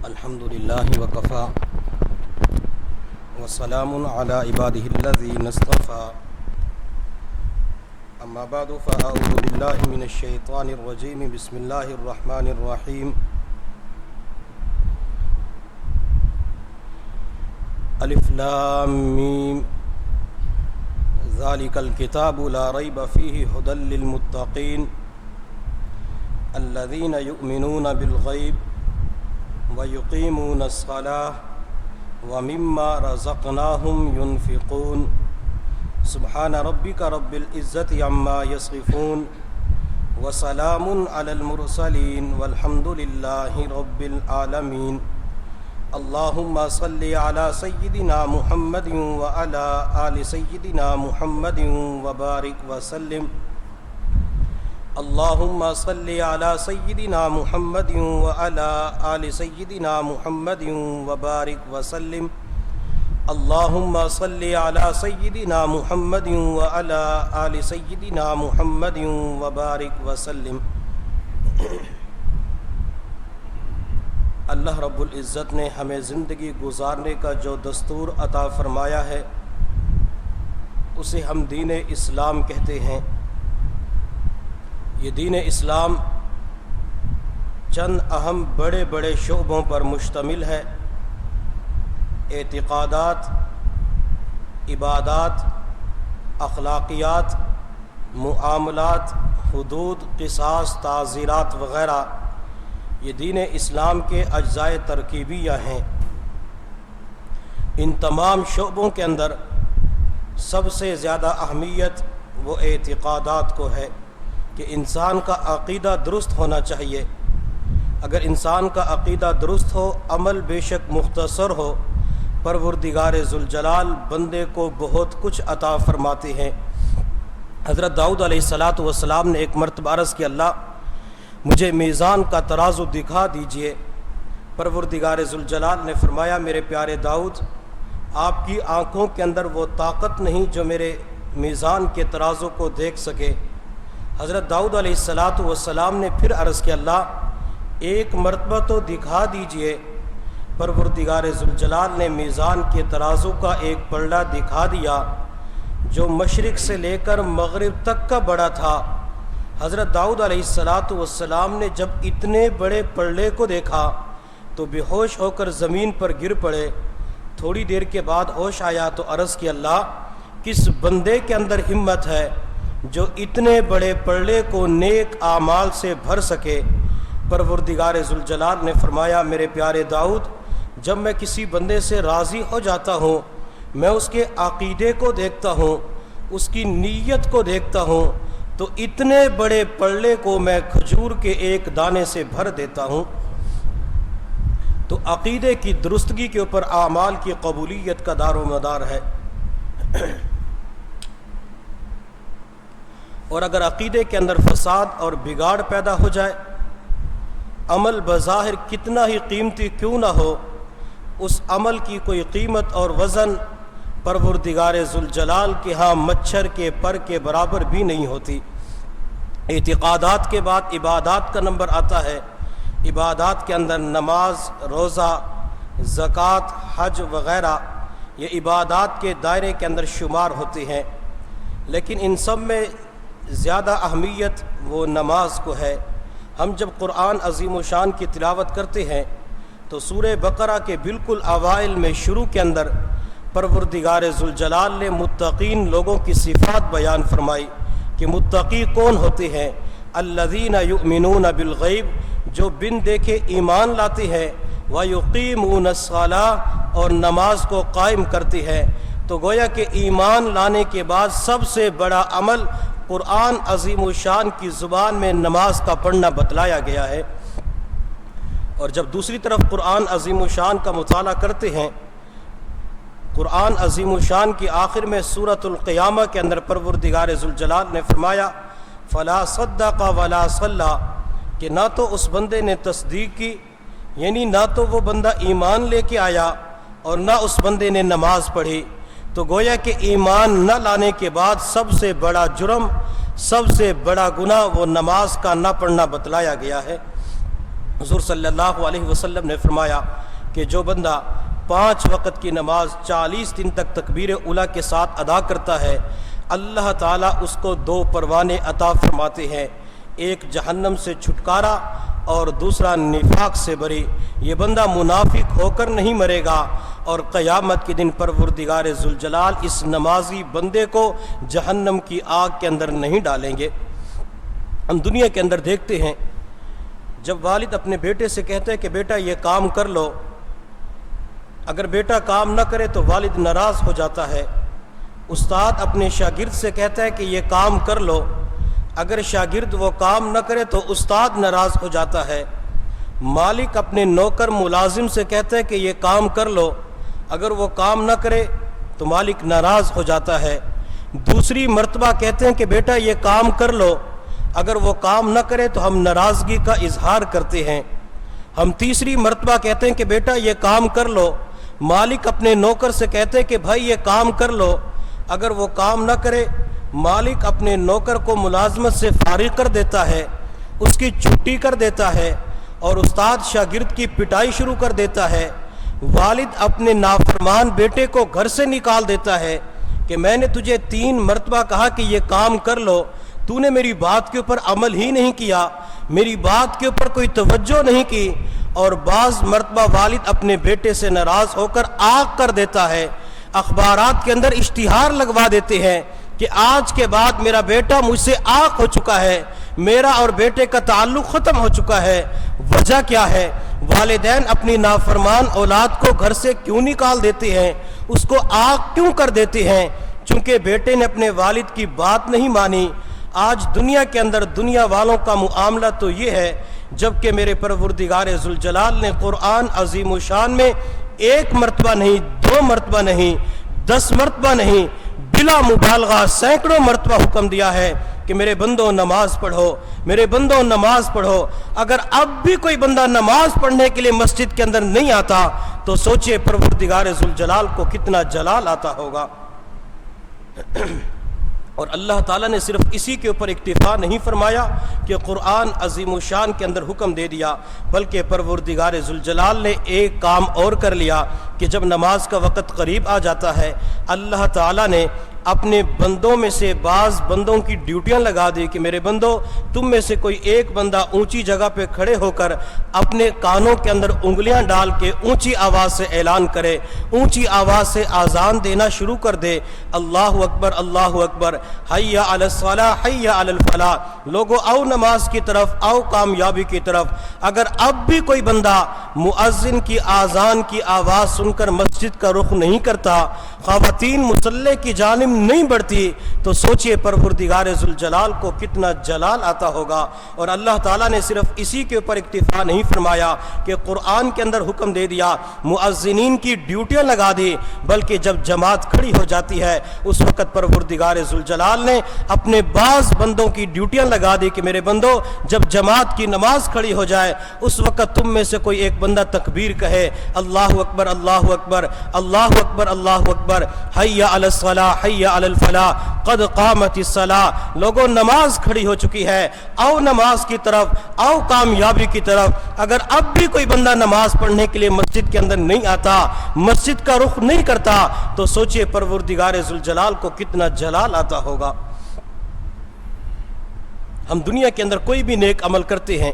الحمد لله وكفى وسلام على عباده الذين اصطفى أما بعد فأعوذ بالله من الشيطان الرجيم بسم الله الرحمن الرحيم الف لام میم ذلك الكتاب لا ريب فيه هدى للمتقين الذين يؤمنون بالغيب ويقيمون الصلاة ومما رزقناهم ينفقون سبحان ربك رب العزة عما يصفون وسلام على المرسلين والحمد لله رب العالمين اللهم صل على سيدنا محمد وعلى آل سيدنا محمد وبارك وسلم اللهم صل على سيدنا محمد وعلى آل سيدنا محمد وبارك وسلم اللهم صل على سيدنا محمد وعلى آل سيدنا محمد وبارك وسلم اللہ رب العزت نے ہمیں زندگی گزارنے کا جو دستور عطا فرمایا ہے اسے ہم دین اسلام کہتے ہیں۔ یہ دین اسلام چند اہم بڑے بڑے شعبوں پر مشتمل ہے۔ اعتقادات، عبادات، اخلاقیات، معاملات، حدود، قصاص، تعزیرات وغیرہ یہ دین اسلام کے اجزاء ترکیبیہ ہیں۔ ان تمام شعبوں کے اندر سب سے زیادہ اہمیت وہ اعتقادات کو ہے کہ انسان کا عقیدہ درست ہونا چاہیے۔ اگر انسان کا عقیدہ درست ہو، عمل بے شک مختصر ہو، پروردگار ذوالجلال بندے کو بہت کچھ عطا فرماتے ہیں۔ حضرت داؤد علیہ السلام نے ایک مرتبہ عرض کہ اللہ مجھے میزان کا ترازو دکھا دیجئے۔ پروردگار ذوالجلال نے فرمایا میرے پیارے داؤد، آپ کی آنکھوں کے اندر وہ طاقت نہیں جو میرے میزان کے ترازو کو دیکھ سکے۔ حضرت داؤد علیہ السلام نے پھر عرض کیا اللہ ایک مرتبہ تو دکھا دیجئے۔ پروردگار ذوالجلال نے میزان کے ترازو کا ایک پلڑا دکھا دیا جو مشرق سے لے کر مغرب تک کا بڑا تھا۔ حضرت داؤد علیہ السلام نے جب اتنے بڑے پلڑے کو دیکھا تو بے ہوش ہو کر زمین پر گر پڑے۔ تھوڑی دیر کے بعد ہوش آیا تو عرض کیا اللہ کس بندے کے اندر ہمت ہے جو اتنے بڑے پلڑے کو نیک اعمال سے بھر سکے۔ پروردگار ذوالجلال نے فرمایا میرے پیارے داؤد، جب میں کسی بندے سے راضی ہو جاتا ہوں میں اس کے عقیدے کو دیکھتا ہوں، اس کی نیت کو دیکھتا ہوں، تو اتنے بڑے پلڑے کو میں کھجور کے ایک دانے سے بھر دیتا ہوں۔ تو عقیدے کی درستگی کے اوپر اعمال کی قبولیت کا دار و مدار ہے۔ اور اگر عقیدے کے اندر فساد اور بگاڑ پیدا ہو جائے، عمل بظاہر کتنا ہی قیمتی کیوں نہ ہو، اس عمل کی کوئی قیمت اور وزن پروردگار ذوالجلال کے ہاں مچھر کے پر کے برابر بھی نہیں ہوتی۔ اعتقادات کے بعد عبادات کا نمبر آتا ہے۔ عبادات کے اندر نماز، روزہ، زکوٰۃ، حج وغیرہ یہ عبادات کے دائرے کے اندر شمار ہوتے ہیں، لیکن ان سب میں زیادہ اہمیت وہ نماز کو ہے۔ ہم جب قرآن عظیم و شان کی تلاوت کرتے ہیں تو سورہ بقرہ کے بالکل اوائل میں شروع کے اندر پروردگار ذوالجلال نے متقین لوگوں کی صفات بیان فرمائی کہ متقی کون ہوتے ہیں؟ الذین یؤمنون بالغیب، جو بن دیکھے ایمان لاتے ہیں، ویقیمون الصلاۃ، اور نماز کو قائم کرتے ہیں۔ تو گویا کہ ایمان لانے کے بعد سب سے بڑا عمل قرآن عظیم و شان کی زبان میں نماز کا پڑھنا بتلایا گیا ہے۔ اور جب دوسری طرف قرآن عظیم و شان کا مطالعہ کرتے ہیں، قرآن عظیم و شان کی آخر میں سورۃ القیامہ کے اندر پروردگار ذوالجلال نے فرمایا فلا صدق ولا صلی، کہ نہ تو اس بندے نے تصدیق کی، یعنی نہ تو وہ بندہ ایمان لے کے آیا اور نہ اس بندے نے نماز پڑھی۔ تو گویا کہ ایمان نہ لانے کے بعد سب سے بڑا جرم، سب سے بڑا گناہ وہ نماز کا نہ پڑھنا بتلایا گیا ہے۔ حضور صلی اللہ علیہ وسلم نے فرمایا کہ جو بندہ 5 وقت کی نماز 40 دن تک تکبیر اولیٰ کے ساتھ ادا کرتا ہے، اللہ تعالیٰ اس کو 2 پروانے عطا فرماتے ہیں، ایک جہنم سے چھٹکارا اور دوسرا نفاق سے بری۔ یہ بندہ منافق ہو کر نہیں مرے گا، اور قیامت کے دن پروردگار ذوالجلال اس نمازی بندے کو جہنم کی آگ کے اندر نہیں ڈالیں گے۔ ہم دنیا کے اندر دیکھتے ہیں جب والد اپنے بیٹے سے کہتے ہیں کہ بیٹا یہ کام کر لو، اگر بیٹا کام نہ کرے تو والد ناراض ہو جاتا ہے۔ استاد اپنے شاگرد سے کہتا ہے کہ یہ کام کر لو، اگر شاگرد وہ کام نہ کرے تو استاد ناراض ہو جاتا ہے۔ مالک اپنے نوکر ملازم سے کہتا ہے کہ یہ کام کر لو، اگر وہ کام نہ کرے تو مالک ناراض ہو جاتا ہے۔ دوسری مرتبہ کہتے ہیں کہ بیٹا یہ کام کر لو، اگر وہ کام نہ کرے تو ہم ناراضگی کا اظہار کرتے ہیں۔ ہم تیسری مرتبہ کہتے ہیں کہ بیٹا یہ کام کر لو، مالک اپنے نوکر سے کہتے ہیں کہ بھائی یہ کام کر لو، اگر وہ کام نہ کرے مالک اپنے نوکر کو ملازمت سے فارغ کر دیتا ہے، اس کی چھٹی کر دیتا ہے، اور استاد شاگرد کی پٹائی شروع کر دیتا ہے۔ والد اپنے نافرمان بیٹے کو گھر سے نکال دیتا ہے کہ میں نے تجھے 3 مرتبہ کہا کہ یہ کام کر لو، تو نے میری بات کے اوپر عمل ہی نہیں کیا، میری بات کے اوپر کوئی توجہ نہیں کی۔ اور بعض مرتبہ والد اپنے بیٹے سے ناراض ہو کر آگ کر دیتا ہے، اخبارات کے اندر اشتہار لگوا دیتے ہیں کہ آج کے بعد میرا بیٹا مجھ سے آگ ہو چکا ہے، میرا اور بیٹے کا تعلق ختم ہو چکا ہے۔ وجہ کیا ہے؟ والدین اپنی نافرمان اولاد کو گھر سے کیوں نکال دیتے ہیں، اس کو آگ کیوں کر دیتے ہیں؟ چونکہ بیٹے نے اپنے والد کی بات نہیں مانی۔ آج دنیا کے اندر دنیا والوں کا معاملہ تو یہ ہے، جبکہ میرے پروردگار ذوالجلال نے قرآن عظیم الشان میں 1 مرتبہ نہیں، 2 مرتبہ نہیں، 10 مرتبہ نہیں، بلا مبالغہ سینکڑوں مرتبہ حکم دیا ہے کہ میرے بندوں نماز پڑھو، میرے بندوں نماز پڑھو۔ اگر اب بھی کوئی بندہ نماز پڑھنے کے لیے مسجد کے اندر نہیں آتا تو سوچئے پروردگار ذوالجلال کو کتنا جلال آتا ہوگا۔ اور اللہ تعالیٰ نے صرف اسی کے اوپر اکتفا نہیں فرمایا کہ قرآن عظیم الشان کے اندر حکم دے دیا، بلکہ پروردگار ذوالجلال نے ایک کام اور کر لیا کہ جب نماز کا وقت قریب آ جاتا ہے، اللہ تعالیٰ نے اپنے بندوں میں سے بعض بندوں کی ڈیوٹیاں لگا دی کہ میرے بندوں تم میں سے کوئی ایک بندہ اونچی جگہ پہ کھڑے ہو کر اپنے کانوں کے اندر انگلیاں ڈال کے اونچی آواز سے اعلان کرے، اونچی آواز سے آذان دینا شروع کر دے، اللہ اکبر اللہ اکبر، حی علی الصلاۃ حی علی الفلاح، لوگو آؤ نماز کی طرف، آؤ کامیابی کی طرف۔ اگر اب بھی کوئی بندہ مؤذن کی آذان کی آواز سن کر مسجد کا رخ نہیں کرتا، خواتین مصلی کی جانب نہیں بڑھتی، تو سوچئے پروردگار ذوالجلال کو کتنا جلال آتا ہوگا۔ اور اللہ تعالیٰ نے صرف اسی کے اوپر اکتفا نہیں فرمایا کہ قرآن کے اندر حکم دے دیا، مؤذنین کی ڈیوٹیاں لگا دی، بلکہ جب جماعت کھڑی ہو جاتی ہے اس وقت پروردگار ذوالجلال نے اپنے بعض بندوں کی ڈیوٹیاں لگا دی کہ میرے بندوں جب جماعت کی نماز کھڑی ہو جائے اس وقت تم میں سے کوئی ایک بندہ تکبیر کہے، اللہ اکبر اللہ اکبر اللہ اکبر اللہ اکبر، حی علی الصلاۃ حی علی الفلاح، قد قامت الصلاۃ، لوگوں نماز کھڑی ہو چکی ہے، آؤ نماز کی طرف، آؤ کامیابی کی طرف۔ اگر اب بھی کوئی بندہ نماز پڑھنے کے لیے مسجد کے اندر نہیں آتا، مسجد کا رخ نہیں کرتا، تو سوچئے پروردگار ذوالجلال کو کتنا جلال آتا ہوگا۔ ہم دنیا کے اندر کوئی بھی نیک عمل کرتے ہیں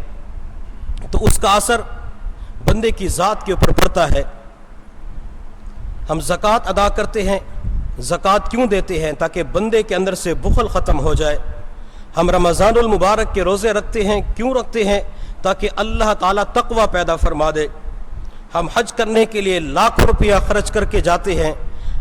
تو اس کا اثر بندے کی ذات کے اوپر پڑتا ہے۔ ہم زکوٰۃ ادا کرتے ہیں، زکوٰۃ کیوں دیتے ہیں؟ تاکہ بندے کے اندر سے بخل ختم ہو جائے۔ ہم رمضان المبارک کے روزے رکھتے ہیں، کیوں رکھتے ہیں؟ تاکہ اللہ تعالیٰ تقوی پیدا فرما دے۔ ہم حج کرنے کے لیے لاکھوں روپیہ خرچ کر کے جاتے ہیں،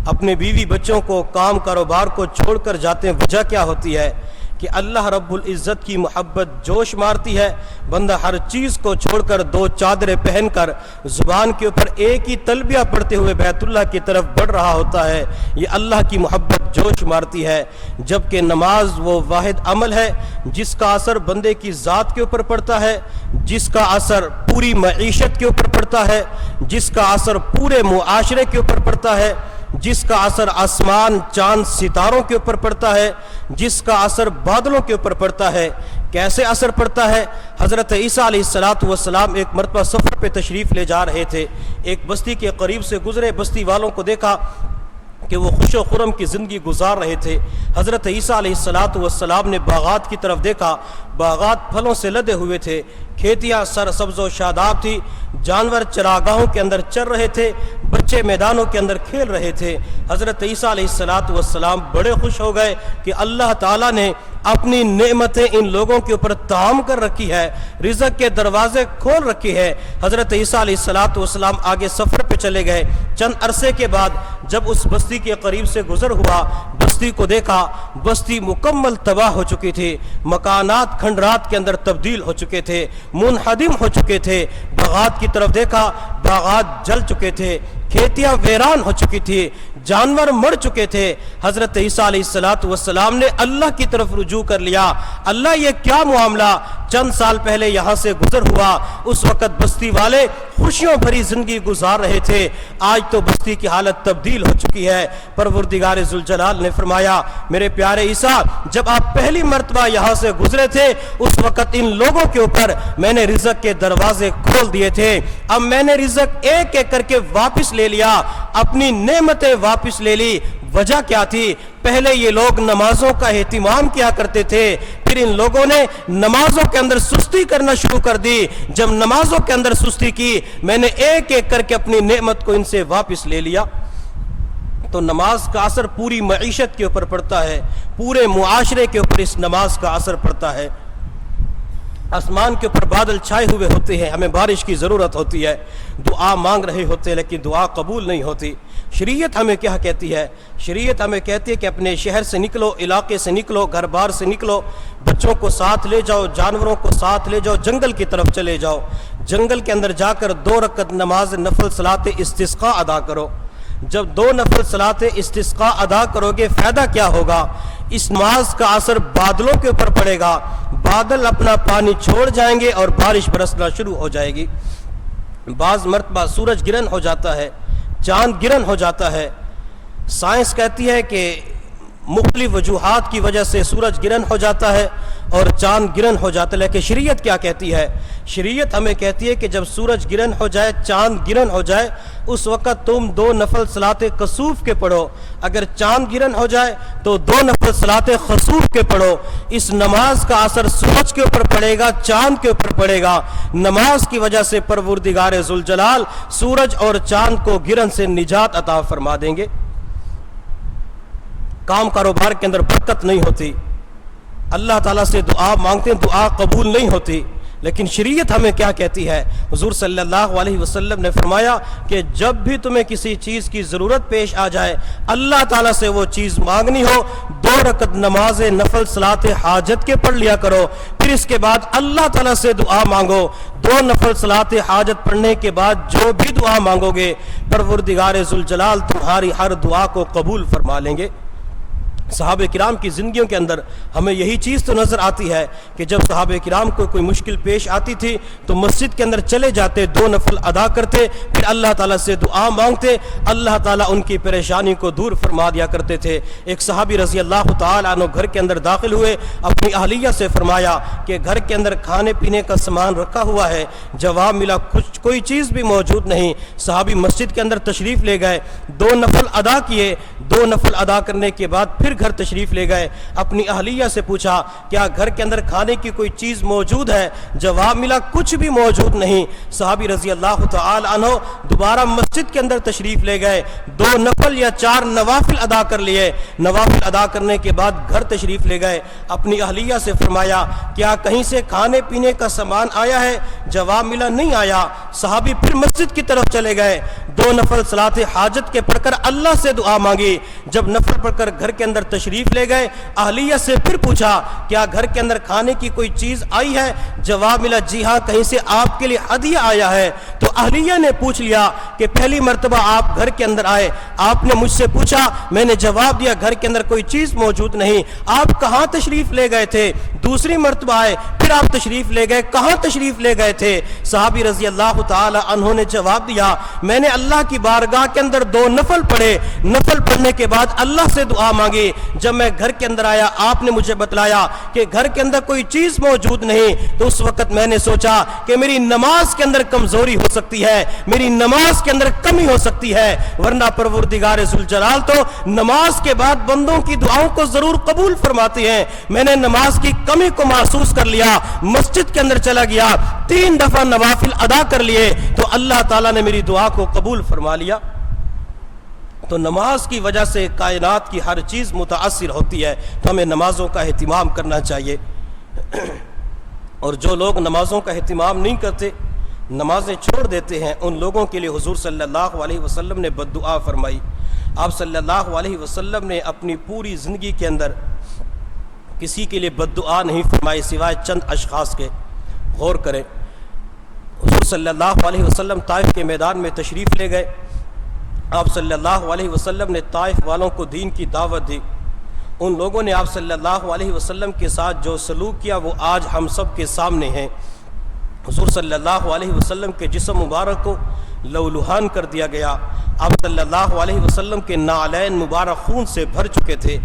اپنے بیوی بچوں کو کام کاروبار کو چھوڑ کر جاتے ہیں۔ وجہ کیا ہوتی ہے؟ کہ اللہ رب العزت کی محبت جوش مارتی ہے، بندہ ہر چیز کو چھوڑ کر 2 چادریں پہن کر زبان کے اوپر ایک ہی تلبیہ پڑھتے ہوئے بیت اللہ کی طرف بڑھ رہا ہوتا ہے۔ یہ اللہ کی محبت جوش مارتی ہے، جبکہ نماز وہ واحد عمل ہے جس کا اثر بندے کی ذات کے اوپر پڑتا ہے، جس کا اثر پوری معیشت کے اوپر پڑتا ہے، جس کا اثر پورے معاشرے کے اوپر پڑتا ہے۔ جس کا اثر آسمان چاند ستاروں کے اوپر پڑتا ہے، جس کا اثر بادلوں کے اوپر پڑتا ہے۔ کیسے اثر پڑتا ہے؟ حضرت عیسیٰ علیہ السلام ایک مرتبہ سفر پہ تشریف لے جا رہے تھے، ایک بستی کے قریب سے گزرے، بستی والوں کو دیکھا کہ وہ خوش و خرم کی زندگی گزار رہے تھے۔ حضرت عیسیٰ علیہ السلام نے باغات کی طرف دیکھا، باغات پھلوں سے لدے ہوئے تھے، کھیتیاں سرسبز و شاداب تھی، جانور چراگاہوں کے اندر چر رہے تھے، بچے میدانوں کے اندر کھیل رہے تھے۔ حضرت عیسیٰ علیہ السلام بڑے خوش ہو گئے کہ اللہ تعالیٰ نے اپنی نعمتیں ان لوگوں کے اوپر تام کر رکھی ہے، رزق کے دروازے کھول رکھی ہے۔ حضرت عیسیٰ علیہ السلام آگے سفر پہ چلے گئے۔ چند عرصے کے بعد جب اس بستی کے قریب سے گزر ہوا، بستی کو دیکھا، بستی مکمل تباہ ہو چکی تھی، مکانات کھنڈرات کے اندر تبدیل ہو چکے تھے، منہدم ہو چکے تھے۔ باغات کی طرف دیکھا، باغات جل چکے تھے، کھیتیاں ویران ہو چکی تھی، جانور مر چکے تھے۔ حضرت عیسیٰ علیہ السلام نے اللہ کی طرف رجوع کر لیا، اللہ یہ کیا معاملہ؟ چند سال پہلے یہاں سے گزر ہوا، اس وقت بستی والے خوشیوں بھری زندگی گزار رہے تھے، آج تو بستی کی حالت تبدیل ہو چکی ہے۔ پروردگار ذوالجلال نے فرمایا، میرے پیارے عیسیٰ، جب آپ پہلی مرتبہ یہاں سے گزرے تھے اس وقت ان لوگوں کے اوپر میں نے رزق کے دروازے کھول دیے تھے، اب میں نے رزق ایک ایک کر کے واپس لے لیا، اپنی نعمتیں واپس لے لی۔ وجہ کیا تھی؟ پہلے یہ لوگ نمازوں کا اہتمام کیا کرتے تھے، پھر ان لوگوں نے نمازوں کے اندر سستی کرنا شروع کر دی۔ جب نمازوں کے اندر سستی کی، میں نے ایک ایک کر کے اپنی نعمت کو ان سے واپس لے لیا۔ تو نماز کا اثر پوری معیشت کے اوپر پڑتا ہے، پورے معاشرے کے اوپر اس نماز کا اثر پڑتا ہے۔ آسمان کے اوپر بادل چھائے ہوئے ہوتے ہیں، ہمیں بارش کی ضرورت ہوتی ہے، دعا مانگ رہے ہوتے ہیں لیکن دعا قبول نہیں ہوتی۔ شریعت ہمیں کیا کہتی ہے؟ شریعت ہمیں کہتی ہے کہ اپنے شہر سے نکلو، علاقے سے نکلو، گھر بار سے نکلو، بچوں کو ساتھ لے جاؤ، جانوروں کو ساتھ لے جاؤ، جنگل کی طرف چلے جاؤ، جنگل کے اندر جا کر 2 رکعت نماز نفل صلاۃ استسقاء ادا کرو۔ جب 2 نفل صلاۃ استسقاء ادا کرو گے، فائدہ کیا ہوگا؟ اس نماز کا اثر بادلوں کے اوپر پڑے گا، بادل اپنا پانی چھوڑ جائیں گے اور بارش برسنا شروع ہو جائے گی۔ بعض مرتبہ سورج گرہن ہو جاتا ہے، چاند گرہن ہو جاتا ہے۔ سائنس کہتی ہے کہ مختلف وجوہات کی وجہ سے سورج گرہن ہو جاتا ہے اور چاند گرہن ہو جاتا ہے، لیکن شریعت کیا کہتی ہے؟ شریعت ہمیں کہتی ہے کہ جب سورج گرہن ہو جائے، چاند گرہن ہو جائے، اس وقت تم 2 نفل صلاۃ کسوف کے پڑھو۔ اگر چاند گرہن ہو جائے تو 2 نفل صلاۃ خسوف کے پڑھو۔ اس نماز کا اثر سورج کے اوپر پڑے گا، چاند کے اوپر پڑے گا۔ نماز کی وجہ سے پروردگار ذوالجلال سورج اور چاند کو گرہن سے نجات عطا فرما دیں گے۔ کام کاروبار کے اندر برکت نہیں ہوتی، اللہ تعالیٰ سے دعا مانگتے ہیں، دعا قبول نہیں ہوتی، لیکن شریعت ہمیں کیا کہتی ہے؟ حضور صلی اللہ علیہ وسلم نے فرمایا کہ جب بھی تمہیں کسی چیز کی ضرورت پیش آ جائے، اللہ تعالیٰ سے وہ چیز مانگنی ہو، 2 رکعت نماز نفل صلاۃ حاجت کے پڑھ لیا کرو، پھر اس کے بعد اللہ تعالیٰ سے دعا مانگو۔ 2 نفل صلاۃ حاجت پڑھنے کے بعد جو بھی دعا مانگو گے، پروردگار ذوالجلال تمہاری ہر دعا کو قبول فرما لیں گے۔ صحابہ کرام کی زندگیوں کے اندر ہمیں یہی چیز تو نظر آتی ہے کہ جب صحابہ کرام کو کوئی مشکل پیش آتی تھی تو مسجد کے اندر چلے جاتے، 2 نفل ادا کرتے، پھر اللہ تعالیٰ سے دعا مانگتے، اللہ تعالیٰ ان کی پریشانی کو دور فرما دیا کرتے تھے۔ ایک صحابی رضی اللہ تعالیٰ عنہ گھر کے اندر داخل ہوئے، اپنی اہلیہ سے فرمایا کہ گھر کے اندر کھانے پینے کا سامان رکھا ہوا ہے، جواب ملا کوئی چیز بھی موجود نہیں۔ صحابی مسجد کے اندر تشریف لے گئے، 2 نفل ادا کیے، 2 نفل ادا کرنے کے بعد پھر گھر تشریف لے گئے، اپنی اہلیہ سے پوچھا کیا گھر کے اندر کھانے کی کوئی چیز موجود ہے؟ جواب ملا کچھ بھی موجود نہیں۔ صحابی رضی اللہ تعالی عنہ دوبارہ مسجد کے اندر تشریف لے گئے، 2 نفل یا 4 نوافل ادا کر لیے، نوافل ادا کرنے کے بعد گھر تشریف لے گئے، اپنی اہلیہ سے فرمایا کیا کہیں سے کھانے پینے کا سامان آیا ہے؟ جواب ملا نہیں آیا۔ صحابی پھر مسجد کی طرف چلے گئے، 2 نفل صلاۃ حاجت کے پڑھ کر اللہ سے دعا مانگی۔ جب نفل پڑھ کر گھر کے اندر تشریف لے گئے. اہلیہ سے پھر پوچھا کیا گھر کے اندر کھانے کی کوئی چیز آئی ہے؟ جواب ملا جی ہاں کہیں سے آپ کے لیے ہدیہ آیا ہے. تو اہلیہ نے پوچھ لیا کہ پہلی مرتبہ آپ گھر کے اندر آئے, آپ نے مجھ سے پوچھا, میں نے جواب دیا گھر کے اندر کوئی چیز موجود نہیں, آپ کہاں تشریف لے گئے تھے؟ دوسری مرتبہ آئے, پھر آپ تشریف لے گئے, کہاں تشریف لے گئے تھے؟ صحابی رضی اللہ تعالی عنہ نے جواب دیا میں نے اللہ کی بارگاہ کے اندر 2 نفل پڑھے, نفل پڑھنے کے بعد اللہ سے دعا مانگی. جب میں گھر کے اندر آیا آپ نے مجھے بتلایا کہ گھر کے اندر کوئی چیز موجود نہیں, تو اس وقت میں نے سوچا کہ میری نماز کے اندر کمزوری ہو سکتی ہے, میری نماز کے اندر کمی ہو سکتی ہے, ورنہ پروردگار ذوالجلال تو نماز کے بعد بندوں کی دعاؤں کو ضرور قبول فرماتے ہیں. میں نے نماز کی کمی کو محسوس کر لیا, مسجد کے اندر چلا گیا, 3 دفعہ نوافل ادا کر لیے, تو اللہ تعالیٰ نے میری دعا کو قبول فرما لیا. تو نماز کی وجہ سے کائنات کی ہر چیز متاثر ہوتی ہے, تو ہمیں نمازوں کا اہتمام کرنا چاہیے. اور جو لوگ نمازوں کا اہتمام نہیں کرتے, نمازیں چھوڑ دیتے ہیں, ان لوگوں کے لیے حضور صلی اللہ علیہ وسلم نے بد دعا فرمائی. آپ صلی اللہ علیہ وسلم نے اپنی پوری زندگی کے اندر کسی کے لیے بد دعا نہیں فرمائی سوائے چند اشخاص کے. غور کریں, حضور صلی اللہ علیہ وسلم طائف کے میدان میں تشریف لے گئے. آپ صلی اللہ علیہ وسلم نے طائف والوں کو دین کی دعوت دی. ان لوگوں نے آپ صلی اللہ علیہ وسلم کے ساتھ جو سلوک کیا وہ آج ہم سب کے سامنے ہیں. حضور صلی اللہ علیہ وسلم کے جسم مبارک کو لہولہان کر دیا گیا. آپ صلی اللہ علیہ وسلم کے نعلین مبارک خون سے بھر چکے تھے.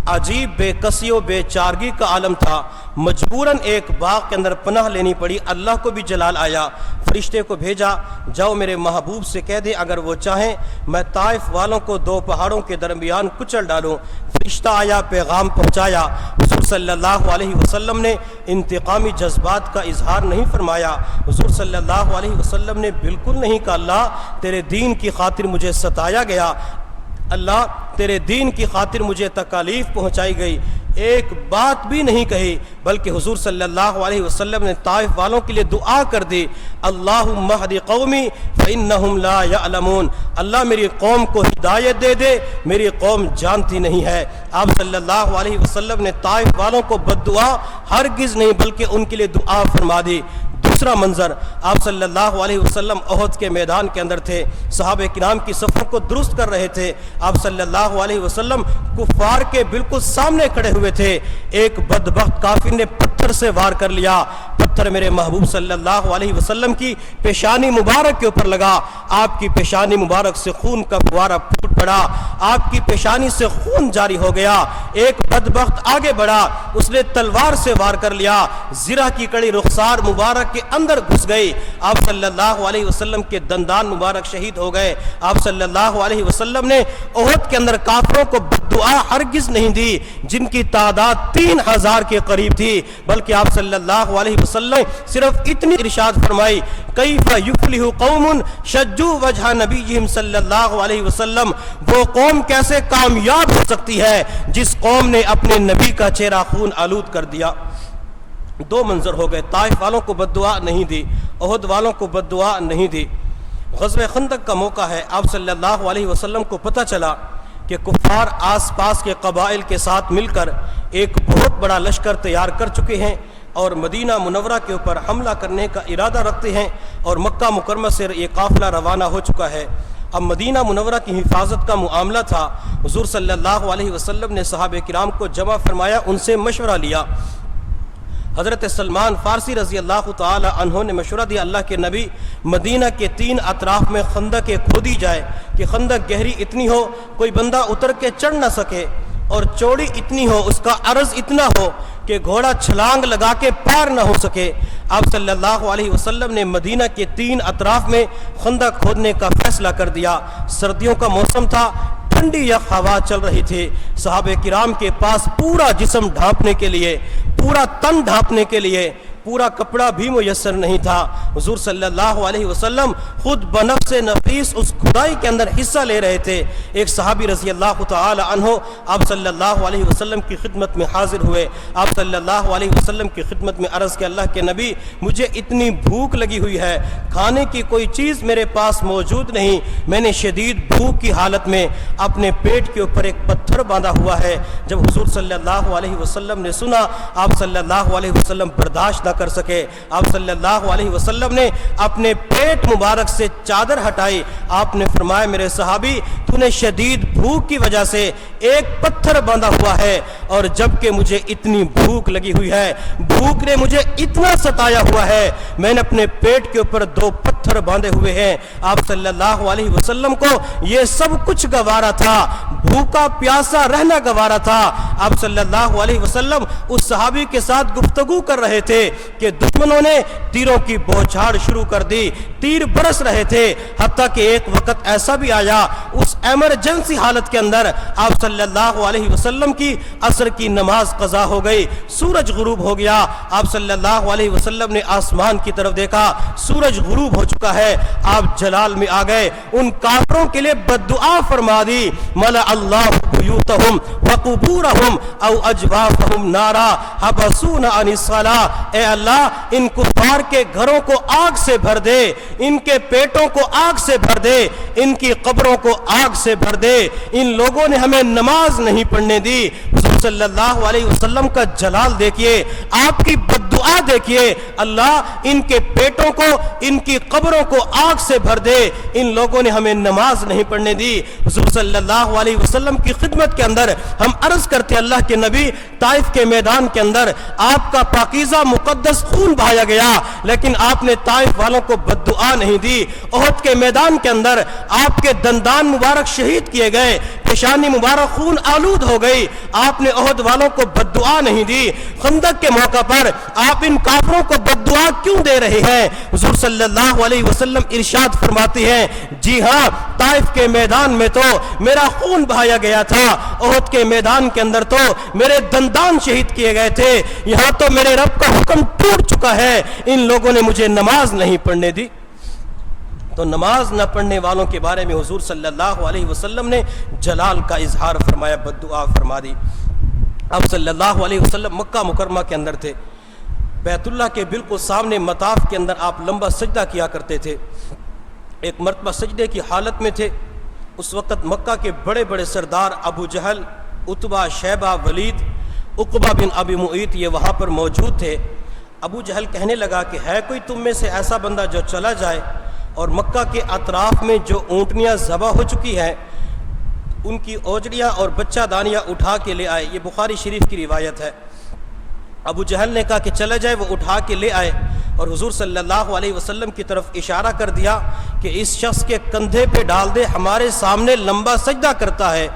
عجیب بے کسی و بے چارگی کا عالم تھا. مجبوراً ایک باغ کے اندر پناہ لینی پڑی. اللہ کو بھی جلال آیا, فرشتے کو بھیجا, جاؤ میرے محبوب سے کہہ دے اگر وہ چاہیں میں طائف والوں کو 2 پہاڑوں کے درمیان کچل ڈالوں. فرشتہ آیا, پیغام پہنچایا. حضور صلی اللہ علیہ وسلم نے انتقامی جذبات کا اظہار نہیں فرمایا. حضور صلی اللہ علیہ وسلم نے بالکل نہیں کہا اللہ تیرے دین کی خاطر مجھے ستایا گیا, اللہ تیرے دین کی خاطر مجھے تکالیف پہنچائی گئی, ایک بات بھی نہیں کہی, بلکہ حضور صلی اللہ علیہ وسلم نے طائف والوں کے لیے دعا کر دی, اللہم اہد قومی فانہم لا یعلمون, اللہ میری قوم کو ہدایت دے دے, میری قوم جانتی نہیں ہے. آپ صلی اللہ علیہ وسلم نے طائف والوں کو بد دعا ہرگز نہیں بلکہ ان کے لیے دعا فرما دی. دوسرا منظر, آپ صلی اللہ علیہ وسلم احد کے میدان کے اندر تھے, صحابہ کرام کی صفوں کو درست کر رہے تھے. آپ صلی اللہ علیہ وسلم کفار کے بالکل سامنے کھڑے ہوئے تھے. ایک بدبخت کافر نے پتھر سے وار کر لیا. پتھر میرے محبوب صلی اللہ علیہ وسلم کی پیشانی مبارک کے اوپر لگا. آپ کی پیشانی مبارک سے خون کا فوارہ پھوٹ پڑا, آپ کی پیشانی سے خون جاری ہو گیا. ایک بدبخت آگے بڑھا, اس نے تلوار سے وار کر لیا, زرہ کی کڑی رخسار مبارک کے اندر گھس گئی. آپ صلی اللہ علیہ وسلم کے دندان مبارک شہید ہو گئے. آپ صلی اللہ علیہ وسلم نے احد کے اندر کافروں کو بد دعا ہرگز نہیں دی جن کی تعداد 3000 کے قریب تھی, بلکہ آپ صلی اللہ علیہ وسلم صرف اتنی ارشاد فرمائی کیف یفلح قوم شجوا وجہ نبیہم صلی اللہ علیہ وسلم, وہ قوم کیسے کامیاب ہو سکتی ہے جس قوم نے اپنے نبی کا چہرہ خون آلود کر دیا. 2 منظر ہو گئے, طائف والوں کو بد دعا نہیں دی, احد والوں کو بد دعا نہیں دی. غزوہ خندق کا موقع ہے. آپ صلی اللہ علیہ وسلم کو پتہ چلا کہ کفار آس پاس کے قبائل کے ساتھ مل کر ایک بہت بڑا لشکر تیار کر چکے ہیں اور مدینہ منورہ کے اوپر حملہ کرنے کا ارادہ رکھتے ہیں, اور مکہ مکرمہ سے یہ قافلہ روانہ ہو چکا ہے. اب مدینہ منورہ کی حفاظت کا معاملہ تھا. حضور صلی اللہ علیہ وسلم نے صحابہ کرام کو جمع فرمایا, ان سے مشورہ لیا. حضرت سلمان فارسی رضی اللہ تعالی عنہ نے مشورہ دیا اللہ کے نبی مدینہ کے 3 اطراف میں خندقیں کھودی جائے کہ خندق گہری اتنی ہو کوئی بندہ اتر کے چڑھ نہ سکے, اور چوڑی اتنی ہو, اس کا عرض اتنا ہو کہ گھوڑا چھلانگ لگا کے پار نہ ہو سکے. آپ صلی اللہ علیہ وسلم نے مدینہ کے 3 اطراف میں خندق کھودنے کا فیصلہ کر دیا. سردیوں کا موسم تھا, ٹھنڈی یخ ہوا چل رہی تھی. صحابہ کرام کے پاس پورا جسم ڈھانپنے کے لیے, پورا تن ڈھانپنے کے لیے پورا کپڑا بھی میسر نہیں تھا۔ حضور صلی اللہ علیہ وسلم خود بنفس نفیس اس کھدائی کے اندر حصہ لے رہے تھے۔ ایک صحابی رضی اللہ تعالی عنہ آپ صلی اللہ علیہ وسلم کی خدمت میں حاضر ہوئے۔ آپ صلی اللہ علیہ وسلم کی خدمت میں عرض کہ اللہ کے نبی، مجھے اتنی بھوک لگی ہوئی ہے، کھانے کی کوئی چیز میرے پاس موجود نہیں، میں نے شدید بھوک کی حالت میں اپنے پیٹ کے اوپر ایک پتھر باندھا ہوا ہے۔ جب حضور صلی اللہ علیہ وسلم نے سنا، آپ صلی اللہ علیہ وسلم برداشت نہ کر سکے، آپ صلی اللہ علیہ وسلم نے اپنے پیٹ مبارک سے چادر ہٹائی۔ آپ نے فرمایا میرے صحابی، تو نے شدید بھوک کی وجہ سے ایک پتھر باندھا ہوا ہے، اور جب کہ مجھے اتنی بھوک لگی ہوئی ہے، بھوک نے مجھے اتنا ستایا ہوا ہے، میں نے اپنے پیٹ کے اوپر 2 پتھر باندھے ہوئے ہیں۔ آپ صلی اللہ علیہ وسلم کو یہ سب کچھ گوارا تھا، بھوکا پیاسا رہنا گوارا تھا۔ آپ صلی اللہ علیہ وسلم اس صحابی کے ساتھ گفتگو کر رہے تھے کہ دشمنوں نے تیروں کی بوچھاڑ شروع کر دی، تیر برس رہے تھے، حتیٰ کہ ایک وقت ایسا بھی آیا، اس ایمرجنسی حالت کے اندر آپ صلی اللہ علیہ وسلم کی عصر کی نماز قضا ہو گئی، سورج غروب ہو گیا۔ آپ صلی اللہ علیہ وسلم نے آسمان کی طرف دیکھا، سورج غروب ہو چکا ہے۔ آپ جلال میں آ گئے، ان کافروں کے لیے بد دعا فرما دی، ملأ اللہ بیوتہم وقبورہم او اجوافہم نارا حبسون عن الصلاۃ۔ اے اللہ، ان کفار کے گھروں کو آگ سے بھر دے، ان کے پیٹوں کو آگ سے بھر دے، ان کی قبروں کو آگ سے بھر دے، ان لوگوں نے ہمیں نماز نہیں پڑھنے دی۔ حضور صلی اللہ علیہ وسلم کا جلال دیکھیے، آپ کی بد دعا دیکھیے، اللہ ان کے پیٹوں کو، ان کی قبروں کو آگ سے بھر دے، ان لوگوں نے ہمیں نماز نہیں پڑھنے دی۔ حضور صلی اللہ علیہ وسلم کی خدمت کے اندر ہم عرض کرتے اللہ کے نبی، طائف کے میدان کے اندر آپ کا پاکیزہ مقدس خون بہایا گیا، لیکن آپ نے طائف والوں کو بد دعا نہیں دی۔ احد کے میدان کے اندر آپ کے دندان مبارک شہید کیے گئے، پیشانی مبارک خون آلود ہو گئی، آپ نے احد والوں کو بد دعا نہیں دی۔ خندق کے موقع پر آپ ان کافروں کو بد دعا کیوں دے رہے ہیں؟ حضور صلی اللہ علیہ وسلم ارشاد فرماتے ہیں، جی ہاں، طائف کے میدان میں تو میرا خون بہایا گیا تھا، احد کے میدان کے اندر تو میرے دندان شہید کیے گئے تھے، یہاں تو میرے رب کا حکم ٹوٹ چکا ہے، ان لوگوں نے مجھے نماز نہیں پڑھنے دی۔ تو نماز نہ پڑھنے والوں کے بارے میں حضور صلی اللہ علیہ وسلم نے جلال کا اظہار فرمایا، بد دعا فرما دی۔ آپ صلی اللہ علیہ وسلم مکہ مکرمہ کے اندر تھے، بیت اللہ کے بالکل سامنے مطاف کے اندر آپ لمبا سجدہ کیا کرتے تھے۔ ایک مرتبہ سجدے کی حالت میں تھے، اس وقت مکہ کے بڑے بڑے سردار ابو جہل، عتبہ، شیبہ، ولید، عقبہ بن ابی معیط یہ وہاں پر موجود تھے۔ ابو جہل کہنے لگا کہ ہے کوئی تم میں سے ایسا بندہ جو چلا جائے اور مکہ کے اطراف میں جو اونٹنیاں ذبح ہو چکی ہیں ان کی اوجڑیاں اور بچہ دانیاں اٹھا کے لے آئے۔ یہ بخاری شریف کی روایت ہے۔ ابو جہل نے کہا کہ چلا جائے، وہ اٹھا کے لے آئے، اور حضور صلی اللہ علیہ وسلم کی طرف اشارہ کر دیا کہ اس شخص کے کندھے پہ ڈال دے، ہمارے سامنے لمبا سجدہ کرتا ہے۔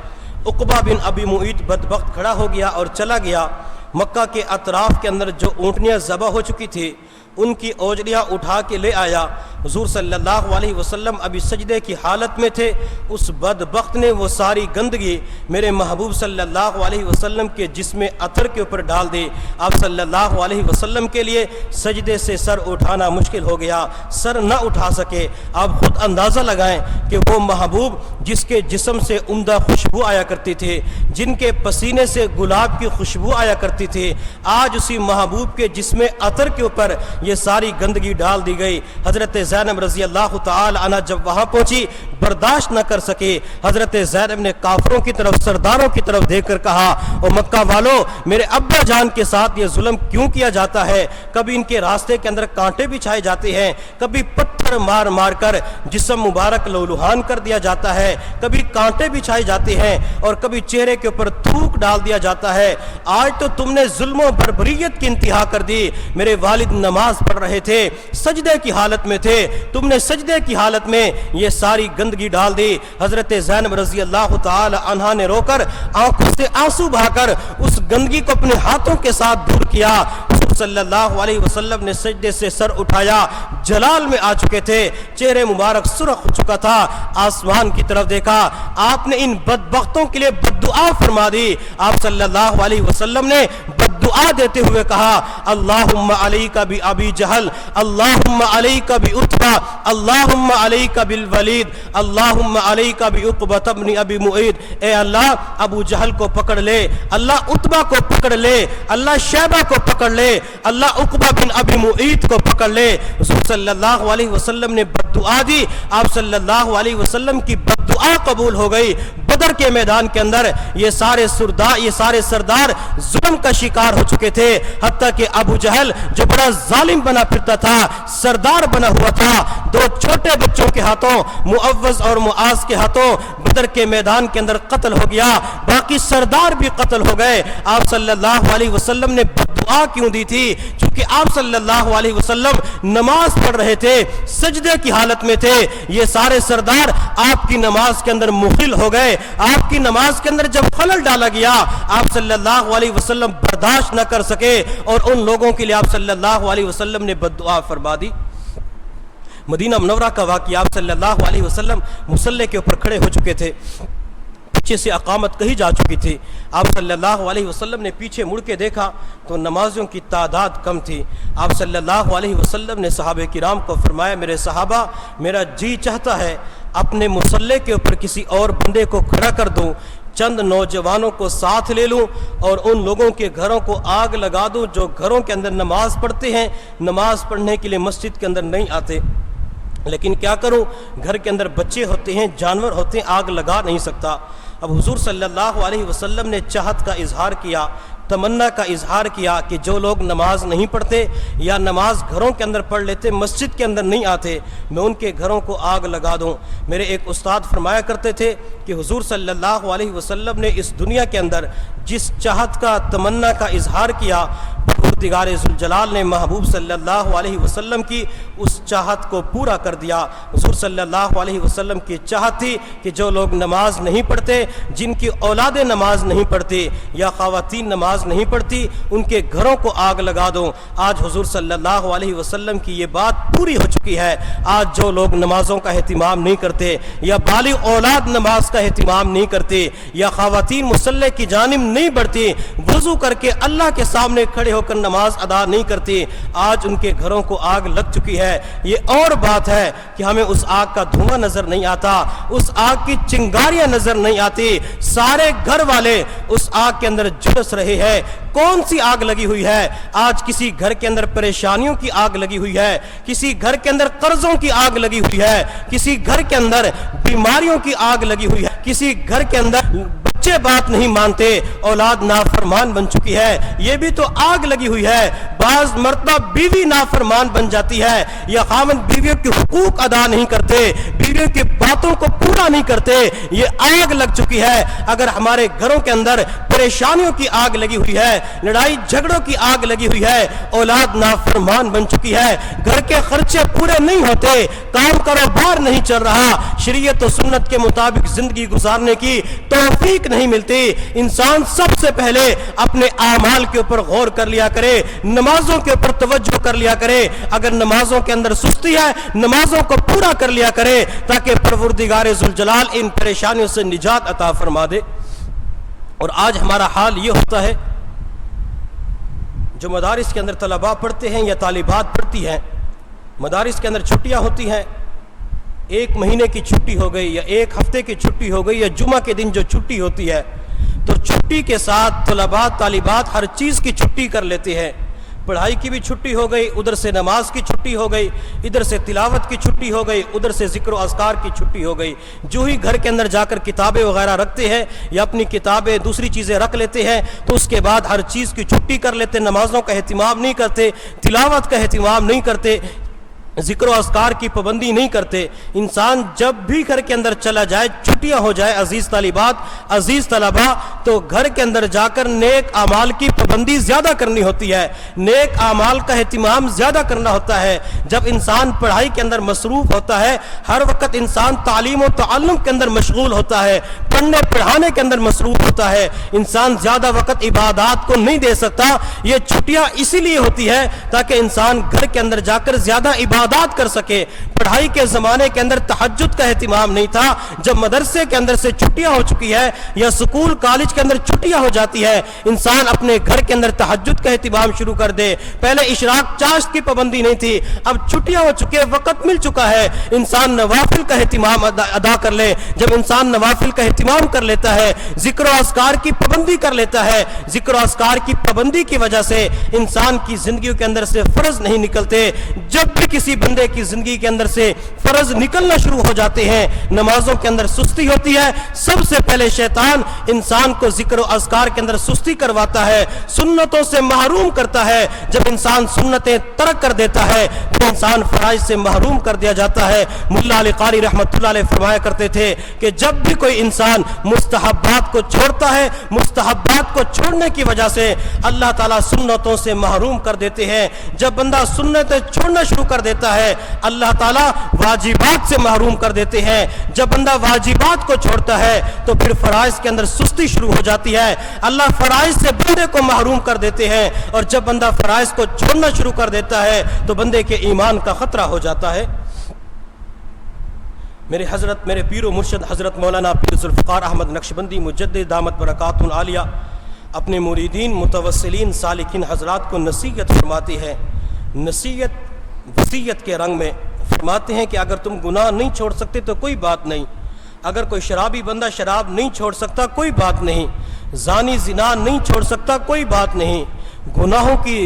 عقبہ بن ابی معیط بدبخت کھڑا ہو گیا اور چلا گیا۔ مکہ کے اطراف کے اندر جو اونٹنیاں ذبح ہو چکی تھی ان کی اوجڑیاں اٹھا کے لے آیا۔ حضور صلی اللہ علیہ وسلم ابھی سجدے کی حالت میں تھے، اس بدبخت نے وہ ساری گندگی میرے محبوب صلی اللہ علیہ وسلم کے جسم عطر کے اوپر ڈال دی۔ آپ صلی اللہ علیہ وسلم کے لیے سجدے سے سر اٹھانا مشکل ہو گیا، سر نہ اٹھا سکے۔ آپ خود اندازہ لگائیں کہ وہ محبوب جس کے جسم سے عمدہ خوشبو آیا کرتی تھی، جن کے پسینے سے گلاب کی خوشبو آیا کرتی تھی، آج اسی محبوب کے جسم عطر کے اوپر یہ ساری گندگی ڈال دی گئی۔ حضرت زینب رضی اللہ تعالی عنہ جب وہاں پہنچی برداشت نہ کر سکے۔ حضرت زینب نے کافروں کی طرف، سرداروں کی طرف دیکھ کر کہا، او مکہ والو، میرے ابا جان کے ساتھ یہ ظلم کیوں کیا جاتا ہے؟ کبھی ان کے راستے کے اندر کانٹے بچھائے جاتے ہیں، کبھی پتھر مار مار کر جسم مبارک لہولہان کر دیا جاتا ہے، کبھی کانٹے بچھائے جاتے ہیں، اور کبھی چہرے کے اوپر تھوک ڈال دیا جاتا ہے۔ آج تو تم نے ظلم و بربریت کی انتہا کر دی۔ میرے والد نماز پڑھ رہے تھے، سجدے کی حالت میں تھے، تم نے سجدے کی حالت میں یہ ساری گندگی ڈال دی۔ حضرت زینب رضی اللہ تعالی عنہا نے رو کر آنکھوں سے آنسو بہا کر اس گندگی کو اپنے ہاتھوں کے ساتھ دور کیا۔ حضور صلی اللہ علیہ وسلم نے سجدے سے سر اٹھایا، جلال میں آ چکے تھے، چہرے مبارک سرخ ہو چکا تھا، آسمان کی طرف دیکھا، آپ نے ان بدبختوں کے لیے بد دعا فرما دی۔ آپ صلی اللہ علیہ وسلم نے بد دعا دیتے ہوئے کہا اللہم علیک بی جہل، اللہم علیک بعتبہ، اللہم علیک بالولید، اللہم علیک بعقبۃ بن ابی معیط۔ اے اللہ ابو جہل کو پکڑ لے، اللہ عتبہ کو پکڑ لے، اللہ شیبہ کو پکڑ لے، اللہ عقبہ بن ابی معیط کو پکڑ لے۔ حضور صلی اللہ علیہ وسلم نے بد دعا دی، آپ صلی اللہ علیہ وسلم کی بد دعا قبول ہو گئی۔ بدر کے میدان کے اندر یہ سارے سردار ظلم کا شکار ہو چکے تھے، حتیٰ کہ ابو جہل جو بڑا ظالم بنا پھرتا تھا، سردار بنا ہوا تھا، دو چھوٹے بچوں کے ہاتھوں، معوذ اور معاذ کے ہاتھوں بدر کے میدان کے اندر قتل ہو گیا، باقی سردار بھی قتل ہو گئے۔ آپ صلی اللہ علیہ وسلم نے بد دعا کیوں دی تھی؟ چونکہ آپ صلی اللہ علیہ وسلم نماز پڑھ رہے تھے، سجدے کی حالت میں تھے، یہ سارے سردار آپ کی نماز کے اندر مخل ہو گئے۔ آپ کی نماز کے اندر جب خلل ڈالا گیا، آپ صلی اللہ علیہ وسلم برداشت نہ کر سکے اور ان لوگوں کے لیے آپ صلی اللہ علیہ وسلم نے بد دعا فرما دی۔ مدینہ منورہ کا واقعہ، آپ صلی اللہ علیہ وسلم مصلی کے اوپر کھڑے ہو چکے تھے، پیچھے سے اقامت کہی جا چکی تھی، آپ صلی اللہ علیہ وسلم نے پیچھے مڑ کے دیکھا تو نمازیوں کی تعداد کم تھی۔ آپ صلی اللہ علیہ وسلم نے صحابہ کرام کو فرمایا میرے صحابہ، میرا جی چاہتا ہے اپنے مصلی کے اوپر کسی اور بندے کو کھڑا کر دوں، چند نوجوانوں کو ساتھ لے لوں اور ان لوگوں کے گھروں کو آگ لگا دوں جو گھروں کے اندر نماز پڑھتے ہیں، نماز پڑھنے کے لیے مسجد کے اندر نہیں آتے، لیکن کیا کروں، گھر کے اندر بچے ہوتے ہیں، جانور ہوتے ہیں، آگ لگا نہیں سکتا۔ اب حضور صلی اللہ علیہ وسلم نے چاہت کا اظہار کیا، تمنا کا اظہار کیا کہ جو لوگ نماز نہیں پڑھتے یا نماز گھروں کے اندر پڑھ لیتے، مسجد کے اندر نہیں آتے، میں ان کے گھروں کو آگ لگا دوں۔ میرے ایک استاد فرمایا کرتے تھے کہ حضور صلی اللہ علیہ وسلم نے اس دنیا کے اندر جس چاہت کا تمنا کا اظہار کیا، پروردگار ذوالجلال نے محبوب صلی اللہ علیہ وسلم کی اس چاہت کو پورا کر دیا۔ حضور صلی اللہ علیہ وسلم کی چاہت تھی کہ جو لوگ نماز نہیں پڑھتے، جن کی اولادیں نماز نہیں پڑھتی یا خواتین نماز نہیں پڑھتی، ان کے گھروں کو آگ لگا دو۔ آج حضور صلی اللہ علیہ وسلم کی یہ بات پوری ہو چکی ہے۔ آج جو لوگ نمازوں کا اہتمام نہیں کرتے یا بالغ اولاد نماز کا اہتمام نہیں کرتے یا خواتین مصلی کی جانب نہیں بڑھتی، وضو کر کے اللہ کے سامنے کھڑے ہو کر نماز ادا نہیں کرتی، آج ان کے گھروں کو آگ لگ چکی ہے۔ یہ اور بات ہے کہ ہمیں اس آگ کا دھواں نظر نہیں آتا، اس آگ کی چنگاریاں نظر نہیں آتی، سارے گھر والے اس آگ کے اندر جھلس رہے ہیں۔ کون سی آگ لگی ہوئی ہے؟ آج کسی گھر کے اندر پریشانیوں کی آگ لگی ہوئی ہے، کسی گھر کے اندر قرضوں کی آگ لگی ہوئی ہے، کسی گھر کے اندر بیماریوں کی آگ لگی ہوئی ہے، کسی گھر کے اندر بچے بات نہیں مانتے، اولاد نافرمان بن چکی ہے، یہ بھی تو آگ لگی ہوئی ہے۔ بعض مرتبہ بیوی نافرمان بن جاتی ہے یا خاوند بیویوں کے حقوق ادا نہیں کرتے، بیویوں کی باتوں کو پورا نہیں کرتے، یہ آگ لگ چکی ہے۔ اگر ہمارے گھروں کے اندر پریشانیوں کی آگ لگی ہوئی ہے، لڑائی جھگڑوں کی آگ لگی ہوئی ہے، اولاد نافرمان بن چکی ہے، گھر کے خرچے پورے نہیں ہوتے، کام کاروبار نہیں چل رہا، شریعت و سنت کے مطابق زندگی گزارنے کی توفیق نہیں ملتی، انسان سب سے پہلے اپنے اعمال کے اوپر غور کر لیا کرے، نمازوں کے اوپر توجہ کر لیا کرے۔ اگر نمازوں کے اندر سستی ہے، نمازوں کو پورا کر لیا کرے تاکہ پروردگار ذوالجلال ان پریشانیوں سے نجات عطا فرما دے۔ اور آج ہمارا حال یہ ہوتا ہے، جو مدارس کے اندر طلباء پڑھتے ہیں یا طالبات پڑھتی ہیں، مدارس کے اندر چھٹیاں ہوتی ہیں، ایک مہینے کی چھٹی ہو گئی یا ایک ہفتے کی چھٹی ہو گئی یا جمعہ کے دن جو چھٹی ہوتی ہے، تو چھٹی کے ساتھ طلباء طالبات ہر چیز کی چھٹی کر لیتے ہیں۔ پڑھائی کی بھی چھٹی ہو گئی، ادھر سے نماز کی چھٹی ہو گئی، ادھر سے تلاوت کی چھٹی ہو گئی، ادھر سے ذکر و اذکار کی چھٹی ہو گئی۔ جو ہی گھر کے اندر جا کر کتابیں وغیرہ رکھتے ہیں یا اپنی کتابیں دوسری چیزیں رکھ لیتے ہیں تو اس کے بعد ہر چیز کی چھٹی کر لیتے، نمازوں کا اہتمام نہیں کرتے، تلاوت کا اہتمام نہیں کرتے، ذکر و اذکار کی پابندی نہیں کرتے۔ انسان جب بھی گھر کے اندر چلا جائے، چھٹیاں ہو جائے، عزیز طالبات، عزیز طلباء، تو گھر کے اندر جا کر نیک اعمال کی پابندی زیادہ کرنی ہوتی ہے، نیک اعمال کا اہتمام زیادہ کرنا ہوتا ہے۔ جب انسان پڑھائی کے اندر مصروف ہوتا ہے، ہر وقت انسان تعلیم و تعلم کے اندر مشغول ہوتا ہے، پڑھنے پڑھانے کے اندر مصروف ہوتا ہے، انسان زیادہ وقت عبادات کو نہیں دے سکتا۔ یہ چھٹیاں اسی لیے ہوتی ہے تاکہ انسان گھر کے اندر جا کر زیادہ عبادات کر سکے۔ پڑھائی کے زمانے کے اندر تہجد کا اہتمام نہیں تھا، جب مدرسے کے اندر سے چھٹیاں ہو چکی ہے یا سکول کالج کے اندر چھٹیاں ہو جاتی ہے، انسان اپنے گھر کے اندر تہجد کا اہتمام شروع کر دے۔ پہلے اشراق چاشت کی پابندی نہیں تھی، اب چھٹیاں ہو چکی ہے، وقت مل چکا ہے، انسان نوافل کا اہتمام ادا کر لے۔ جب انسان نوافل کا اہتمام کر لیتا ہے، ذکر و اذکار کی پابندی کر لیتا ہے، ذکر و اذکار کی پابندی کی وجہ سے انسان کی زندگی کے اندر سے فرض نہیں نکلتے۔ جب بھی کسی بندے کی زندگی کے اندر سے فرض نکلنا شروع ہو جاتے ہیں، نمازوں کے اندر سستی ہوتی ہے، سب سے پہلے شیطان انسان کو ذکر و اذکار کے اندر سستی کرواتا ہے، سنتوں سے محروم کرتا ہے۔ جب انسان سنتیں ترک کر دیتا ہے تو انسان فرائض سے محروم کر دیا جاتا ہے۔ ملا علی قاری رحمۃ اللہ علیہ فرمایا کرتے تھے کہ جب بھی کوئی انسان مستحبات کو چھوڑتا ہے، مستحبات کو چھوڑنے کی وجہ سے اللہ تعالیٰ سنتوں سے محروم کر دیتے ہیں۔ جب بندہ سنتیں چھوڑنا شروع کر دیتا ہے، اللہ تعالیٰ واجبات سے محروم کر دیتے ہیں۔ جب بندہ واجبات کو چھوڑتا ہے تو پھر فرائض کے اندر سستی شروع ہو جاتی ہے، اللہ فرائض سے بندے کو محروم کر دیتے ہیں، اور جب بندہ فرائض کو چھوڑنا شروع کر دیتا ہے تو بندے کے ایمان کا خطرہ ہو جاتا ہے۔ میرے پیر و مرشد حضرت مولانا پیر ذوالفقار احمد نقشبندی مجدد دامت برکاتہ العالیہ اپنے مریدین متوسلین سالکین حضرات کو نصیحت فرماتے ہیں، نصیحت وصیت کے رنگ میں فرماتے ہیں کہ اگر تم گناہ نہیں چھوڑ سکتے تو کوئی بات نہیں، اگر کوئی شرابی بندہ شراب نہیں چھوڑ سکتا کوئی بات نہیں، زانی زنا نہیں چھوڑ سکتا کوئی بات نہیں، گناہوں کی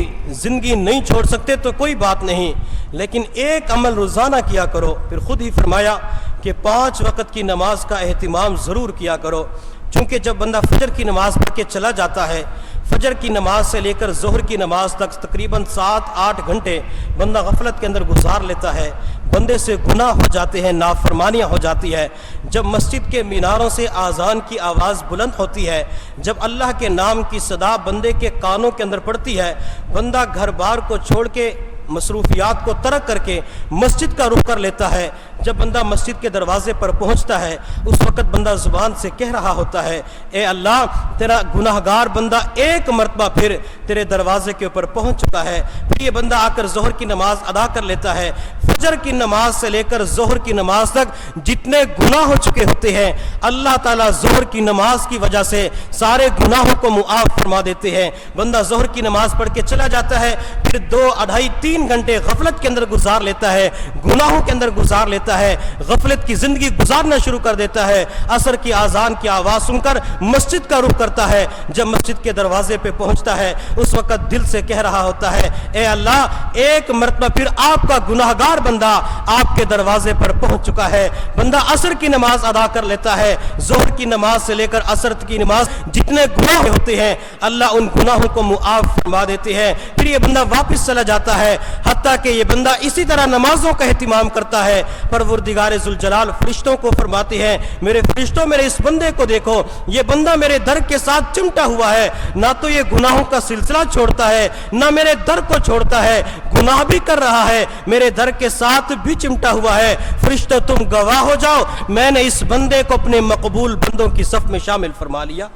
زندگی نہیں چھوڑ سکتے تو کوئی بات نہیں، لیکن ایک عمل روزانہ کیا کرو۔ پھر خود ہی فرمایا کہ 5 وقت کی نماز کا اہتمام ضرور کیا کرو، چونکہ جب بندہ فجر کی نماز پڑھ کے چلا جاتا ہے، فجر کی نماز سے لے کر ظہر کی نماز تک تقریباً 7-8 گھنٹے بندہ غفلت کے اندر گزار لیتا ہے، بندے سے گناہ ہو جاتے ہیں، نافرمانیاں ہو جاتی ہے۔ جب مسجد کے میناروں سے اذان کی آواز بلند ہوتی ہے، جب اللہ کے نام کی صدا بندے کے کانوں کے اندر پڑتی ہے، بندہ گھر بار کو چھوڑ کے مصروفیات کو ترک کر کے مسجد کا رخ کر لیتا ہے۔ جب بندہ مسجد کے دروازے پر پہنچتا ہے، اس وقت بندہ زبان سے کہہ رہا ہوتا ہے، اے اللہ تیرا گناہگار بندہ ایک مرتبہ پھر تیرے دروازے کے اوپر پہنچ چکا ہے۔ پھر یہ بندہ آ کر ظہر کی نماز ادا کر لیتا ہے۔ فجر کی نماز سے لے کر ظہر کی نماز تک جتنے گناہ ہو چکے ہوتے ہیں، اللہ تعالیٰ ظہر کی نماز کی وجہ سے سارے گناہوں کو معاف فرما دیتے ہیں۔ بندہ ظہر کی نماز پڑھ کے چلا جاتا ہے، پھر 2-2.5-3 گھنٹے غفلت کے اندر گزار لیتا ہے، گناہوں کے اندر گزار لیتا ہے، غفلت کی زندگی گزارنا شروع کر دیتا ہے۔ عصر کی اذان کی آواز سن کر مسجد کا رخ کرتا ہے، جب مسجد کے دروازے پہ پہنچتا ہے اس وقت دل سے کہہ رہا ہوتا ہے، اے اللہ ایک مرتبہ پھر آپ کا گناہگار بندہ آپ کے دروازے پر پہنچ چکا ہے۔ بندہ عصر کی نماز ادا کر لیتا ہے، ظہر کی نماز سے لے کر عصر کی نماز جتنے گناہ ہوتے ہیں اللہ ان گناہوں کو معاف فرما دیتے ہیں۔ پھر یہ بندہ واپس چلا جاتا ہے، حتیٰ کہ یہ بندہ اسی طرح نمازوں کا اہتمام کرتا ہے۔ پروردگار ذوالجلال فرشتوں کو فرماتے ہیں، میرے فرشتوں میرے اس بندے کو دیکھو، یہ بندہ میرے در کے ساتھ چمٹا ہوا ہے، نہ تو یہ گناہوں کا سلسلہ چھوڑتا ہے نہ میرے در کو چھوڑتا ہے، گناہ بھی کر رہا ہے، میرے در کے ساتھ بھی چمٹا ہوا ہے۔ فرشتوں تم گواہ ہو جاؤ، میں نے اس بندے کو اپنے مقبول بندوں کی صف میں شامل فرما لیا۔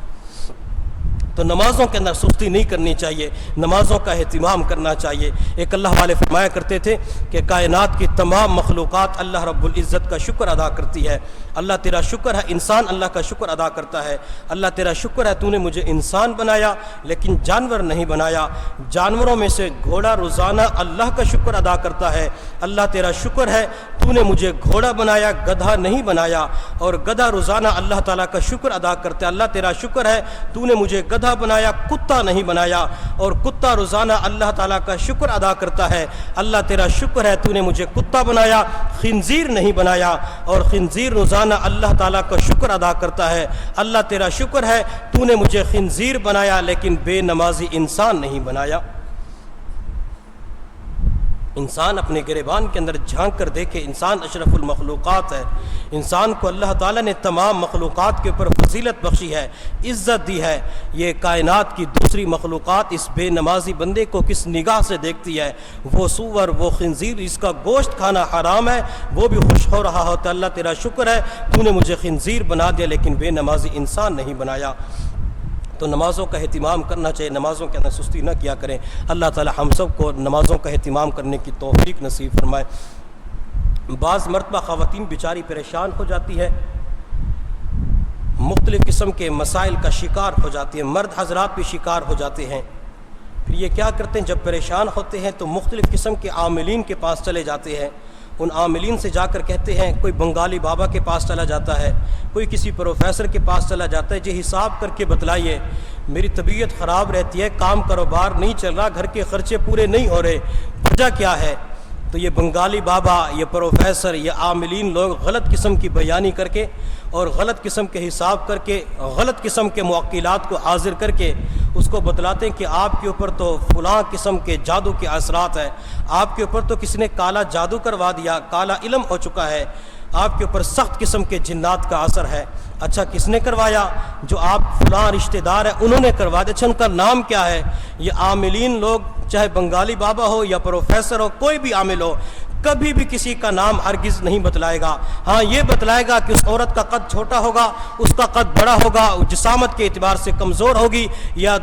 تو نمازوں کے اندر سستی نہیں کرنی چاہیے، نمازوں کا اہتمام کرنا چاہیے۔ ایک اللہ والے فرمایا کرتے تھے کہ کائنات کی تمام مخلوقات اللہ رب العزت کا شکر ادا کرتی ہے۔ اللہ تیرا شکر ہے، انسان اللہ کا شکر ادا کرتا ہے۔ اللہ تیرا شکر ہے تو نے مجھے انسان بنایا لیکن جانور نہیں بنایا۔ جانوروں میں سے گھوڑا روزانہ اللہ کا شکر ادا کرتا ہے۔ اللہ تیرا شکر ہے تو نے مجھے گھوڑا بنایا، گدھا نہیں بنایا، اور گدھا روزانہ اللہ تعالیٰ کا شکر ادا کرتا ہے۔ اللہ تیرا شکر ہے تو نے مجھے گدھا بنایا، کتا نہیں بنایا، اور کتا روزانہ اللہ تعالیٰ کا شکر ادا کرتا ہے۔ اللہ تیرا شکر ہے تو نے مجھے کتا بنایا، خنزیر نہیں بنایا، اور خنزیر روزانہ اللہ تعالیٰ کا شکر ادا کرتا ہے۔ اللہ تیرا شکر ہے تو نے مجھے خنزیر بنایا لیکن بے نمازی انسان نہیں بنایا۔ انسان اپنے گریبان کے اندر جھانک کر دیکھے، انسان اشرف المخلوقات ہے، انسان کو اللہ تعالیٰ نے تمام مخلوقات کے اوپر فضیلت بخشی ہے، عزت دی ہے۔ یہ کائنات کی دوسری مخلوقات اس بے نمازی بندے کو کس نگاہ سے دیکھتی ہے، وہ سور، وہ خنزیر، اس کا گوشت کھانا حرام ہے، وہ بھی خوش ہو رہا ہوتا ہے، اللہ تیرا شکر ہے تو نے مجھے خنزیر بنا دیا لیکن بے نمازی انسان نہیں بنایا۔ تو نمازوں کا اہتمام کرنا چاہیے، نمازوں کے اندر سستی نہ کیا کریں۔ اللہ تعالی ہم سب کو نمازوں کا اہتمام کرنے کی توفیق نصیب فرمائے۔ بعض مرتبہ خواتین بیچاری پریشان ہو جاتی ہے، مختلف قسم کے مسائل کا شکار ہو جاتی ہیں، مرد حضرات بھی شکار ہو جاتے ہیں۔ پھر یہ کیا کرتے ہیں، جب پریشان ہوتے ہیں تو مختلف قسم کے عاملین کے پاس چلے جاتے ہیں، ان عاملین سے جا کر کہتے ہیں، کوئی بنگالی بابا کے پاس چلا جاتا ہے، کوئی کسی پروفیسر کے پاس چلا جاتا ہے، جی حساب کر کے بتلائیے، میری طبیعت خراب رہتی ہے، کام کاروبار نہیں چل رہا، گھر کے خرچے پورے نہیں ہو رہے، وجہ کیا ہے؟ تو یہ بنگالی بابا، یہ پروفیسر، یہ عاملین لوگ غلط قسم کی بیانی کر کے اور غلط قسم کے حساب کر کے، غلط قسم کے موکلات کو حاضر کر کے اس کو بتلاتے ہیں کہ آپ کے اوپر تو فلاں قسم کے جادو کے اثرات ہیں، آپ کے اوپر تو کسی نے کالا جادو کروا دیا، کالا علم ہو چکا ہے، آپ کے اوپر سخت قسم کے جنات کا اثر ہے۔ اچھا کس نے کروایا؟ جو آپ فلاں رشتہ دار ہیں انہوں نے کروا دیا۔ اچھا ان کا نام کیا ہے؟ یہ عاملین لوگ، چاہے بنگالی بابا ہو یا پروفیسر ہو، کوئی بھی عامل ہو، کبھی بھی کسی کا نام ہرگز نہیں بتلائے گا۔ ہاں یہ بتلائے گا کہ اس عورت کا قد چھوٹا ہوگا، اس کا قد بڑا ہوگا، جسامت کے اعتبار سے کمزور ہوگی یا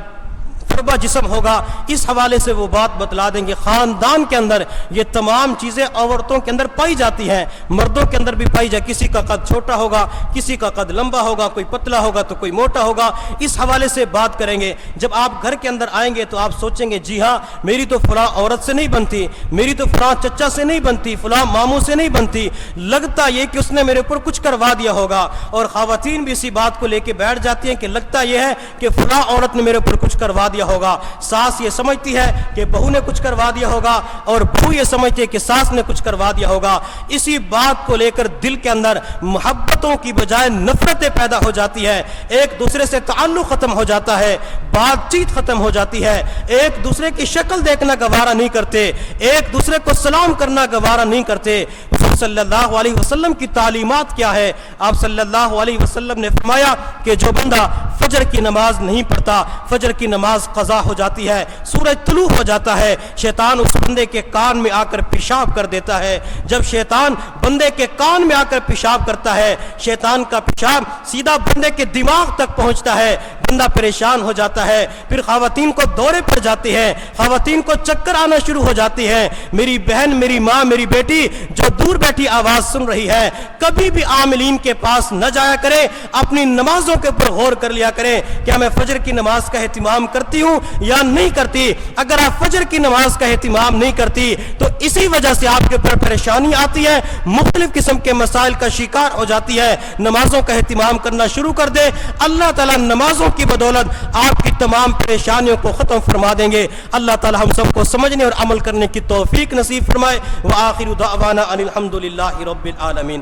فربا جسم ہوگا، اس حوالے سے وہ بات بتلا دیں گے۔ خاندان کے اندر یہ تمام چیزیں عورتوں کے اندر پائی جاتی ہیں، مردوں کے اندر بھی پائی جائے، کسی کا قد چھوٹا ہوگا، کسی کا قد لمبا ہوگا، کوئی پتلا ہوگا تو کوئی موٹا ہوگا، اس حوالے سے بات کریں گے۔ جب آپ گھر کے اندر آئیں گے تو آپ سوچیں گے جی ہاں میری تو فلاں عورت سے نہیں بنتی، میری تو فلاں چچا سے نہیں بنتی، فلاں ماموں سے نہیں بنتی، لگتا یہ کہ اس نے میرے اوپر کچھ کروا دیا ہوگا۔ اور خواتین بھی اسی بات کو لے کے بیٹھ جاتی ہیں کہ لگتا یہ ہے کہ فلاں عورت نے میرے اوپر کچھ کروا دیا ہوگا۔ ساس یہ سمجھتی ہے کہ بہو نے کچھ کروا دیا ہوگا اور بہو یہ سمجھتی ہے کہ ساس نے کچھ کروا دیا ہوگا۔ اسی بات کو لے کر دل کے اندر محبتوں کی بجائے نفرتیں پیدا ہو جاتی ہے، ایک دوسرے سے تعلق ختم ہو جاتا ہے، بات چیت ختم ہو جاتی ہے، ایک دوسرے کی شکل دیکھنا گوارا نہیں کرتے، ایک دوسرے کو سلام کرنا گوارا نہیں کرتے۔ حضور صلی اللہ علیہ وسلم کی تعلیمات کیا ہے؟ آپ صلی اللہ علیہ وسلم نے فرمایا کہ جو بندہ فجر کی نماز نہیں پڑھتا، فجر کی نماز قضا ہو جاتی ہے، سورج طلوع ہو جاتا ہے، شیطان اس بندے کے کان میں آ کر پیشاب کر دیتا ہے۔ جب شیطان بندے کے کان میں آ کر پیشاب کرتا ہے، شیطان کا پیشاب سیدھا بندے کے دماغ تک پہنچتا ہے، بندہ پریشان ہو جاتا ہے، پھر خواتین کو دورے پڑ جاتے ہیں، خواتین کو چکر آنا شروع ہو جاتی ہیں۔ میری بہن، میری ماں، میری بیٹی جو دور بیٹھی آواز سن رہی ہے، کبھی بھی عاملین کے پاس نہ جایا کرے، اپنی نمازوں کے اوپر غور کر لیا کریں، کیا میں فجر کی نماز کا اہتمام کرتی ہوں یا نہیں کرتی؟ اگر آپ فجر کی نماز کا اہتمام نہیں کرتی تو اسی وجہ سے آپ کے اوپر پریشانی آتی ہے، مختلف قسم کے مسائل کا شکار ہو جاتی ہے۔ نمازوں کا اہتمام کرنا شروع کر دے، اللہ تعالیٰ نمازوں کی بدولت آپ کی تمام پریشانیوں کو ختم فرما دیں گے۔ اللہ تعالیٰ ہم سب کو سمجھنے اور عمل کرنے کی توفیق نصیب فرمائے۔ وآخر دعوانا ان الحمد للہ رب العالمین۔